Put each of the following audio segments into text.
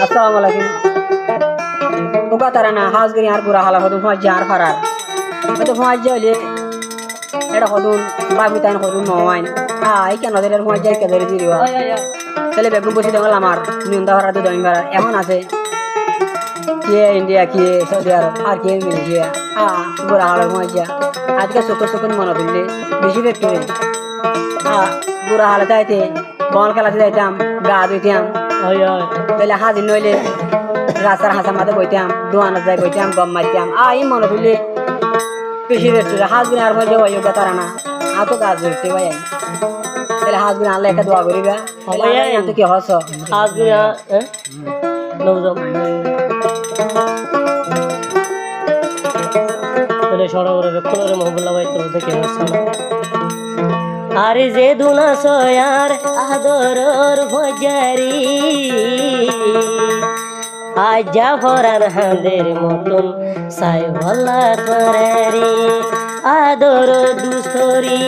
আসসালামু আলাইকুম ওকা তারা না হাজ গরি আর পুরা হালা হদু ফাজ আর ফারার তো ফাজ হইলে এটা হদুন বাবু তাইন হদুন নওয়াইন এই কেন ওদের ফাজ যাই কে ধরে দিবা তাহলে বেগুন বসে দেখল আমার নিন্দা ভাড়া তো দইন ভাড়া এমন আছে কে ইন্ডিয়া কে সৌদি আরব আর কে মালয়েশিয়া পুরা হালার ফাজ আজকে সুকুন মনে দিলে বেশি ব্যক্তি পুরা হালা যাইতে বল খেলাতে যাইতাম গা ধুইতাম তাহলে হাজির নইলে রাস্তার হাসা মাথা বইতাম দোয়ানো যাই বইতাম গম মারতাম এই মনে হইলে বেশি রেস্টুরেন্ট হাজবেন্ড আর মধ্যে অযোগ্য তারা না তো গাছ ধরতে ভাই তাহলে হাজবেন্ড আল্লাহ একটা দোয়া করিবা তো কি হস আরে যে দুনা সয়ার আদরর ভজারি আজা ভরার হাঁদের মতন সাই ভলা করারি আদর দুস্তরি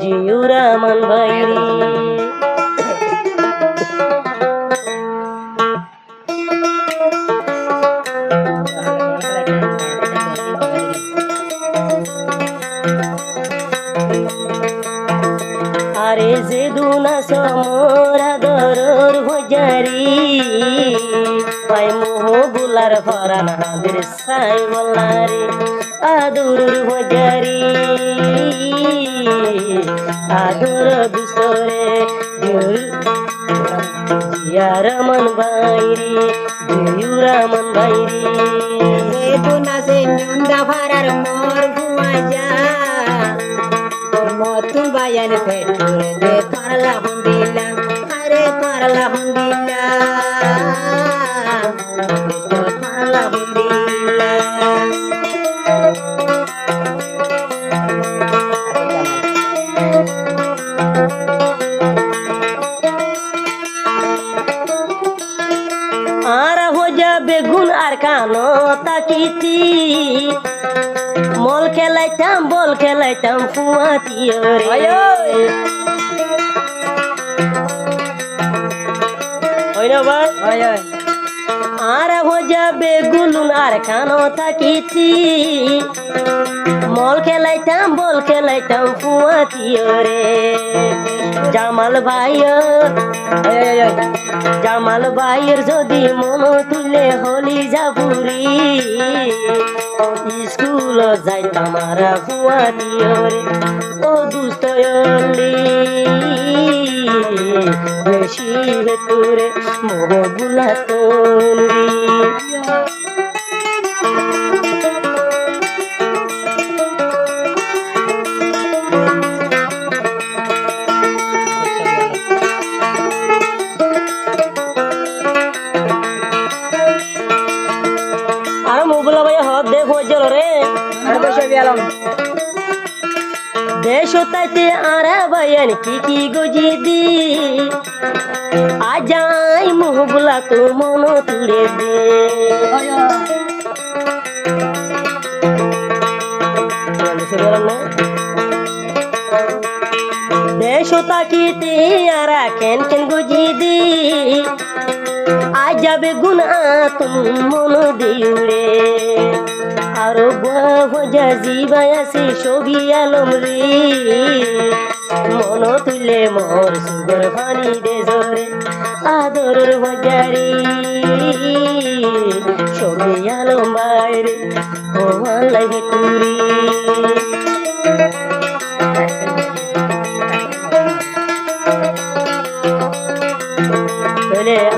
জিউরা মান বাইরি আরে যে দুনা সমরা দরর ভজারি পাই মোহ বুলার ফরান হাদের সাই বলারে আদরর ভজারি আদর দুসরে জিয়ার মন বাইরি জিউরা মন বাইরি যে দুনা সে নিন্দা ভাড়ার মোর ভুয়া মতুন বায়ান পেটুর দে পারলা হুন্দিলা আরে পারলা হুন্দিলা পারলা হুন্দিলা আর হো যাবে গুণ আর কানো তাকিতি মল খেলাইতাম বল খেলাইতাম ফুয়াতিও রে আর হো যাবে গুলুন আর কানো থাকিতি মল খেলাইতাম বল খেলাইতাম ফুয়াতিও রে জামাল ভাইয়ের যদি মন তুলে হলি যাবুরি স্কুল যাইতাম আর ফুয়াতিও রে ও দুস্তয়লি বেশি তোরে মোহ বুলা তন্দি আর মোবলা ভাই হাত দেখ হয়ে গেল রে আর বসে গেলাম দেশ তাইতে আর ভাইয়ান কি গজি দি আজাই মোহবুলা তো মন তুলে দে দেশ তাকিতে আর কেন গজি দি আজ যাবে গুনা তুমি মন দিউরে আরো ভজা জিবায়াসি ছবি আলম রে মন তুলে মোর সুগর পানি দে জোরে আদরের ভজারি ছবি আলম বাইরে ও লাগে টুরি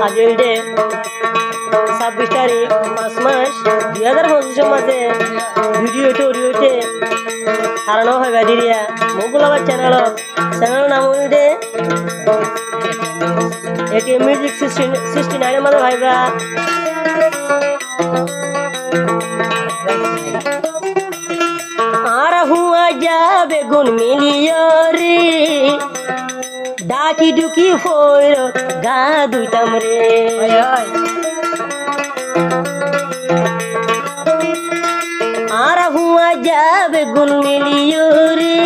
আজের ডে 26 তারিখ 5 মাস 2025 মাসে ভিডিওতে হারানো হয় গাদিরিয়া মোগুলাবার চ্যানেল নাম হইতে এটিএম মিউজিক 69 মাঝে ভাইবা আর হুয়া যাবে গুণ মিলিয়রে ডাকি ডুকি ফোর গা দুইতাম রে আর হুয়া যাবে গুণ মিলিয়রে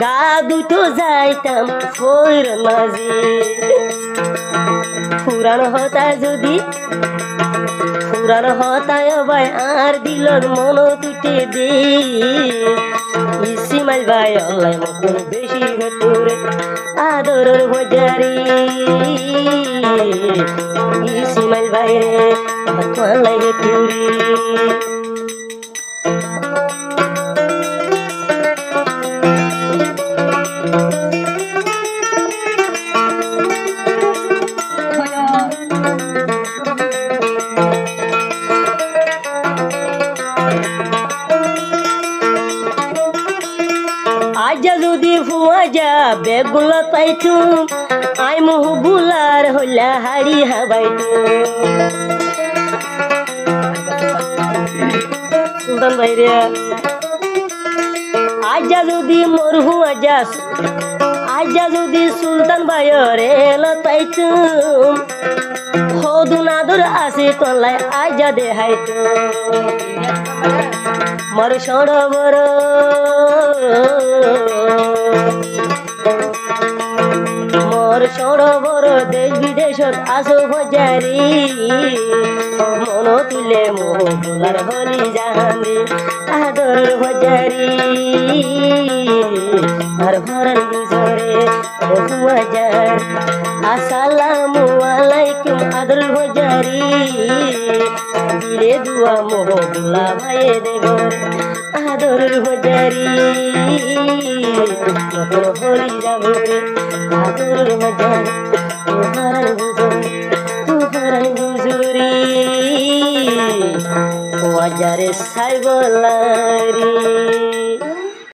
গা দুটো যাইতাম ফোর মাঝে পুরানো হতা যদি পুরানো হতায় ভাই আর দিলর মন তুটে দে ইসিমাইল ভাই অল্লাই মতন বেশি ভেতরে আদরের বাজারি ইসিমাইল ভাই রে অল্লাই ভেতরে আজা যদি ফুয়া যা বেগুলো পাইতু আই মুহ বুলার হইলা হাড়ি হাবাইতু সুলতান ভাইরে আজা যদি মরহু আজা যদি সুলতান ভাইরে লতাইতু হদু নাদুর আসি তলাই আজা দেহাইতু মর সরোবর মোর সরোবর দেশ বিদেশত আসো বাজারি মন তুলে মোহ বুলার হলি জাহানে আদর বাজারি আর ভরণ গুজরে বাজার আসসালামু আলাইকুম আদর বাজারি দিলে দুয়া মোহ বুলা ভাই দেবর আদর বাজারি নতুন হলি যাবরে আদর বাজার তুহার গুজরি বাজারে সাইবলারি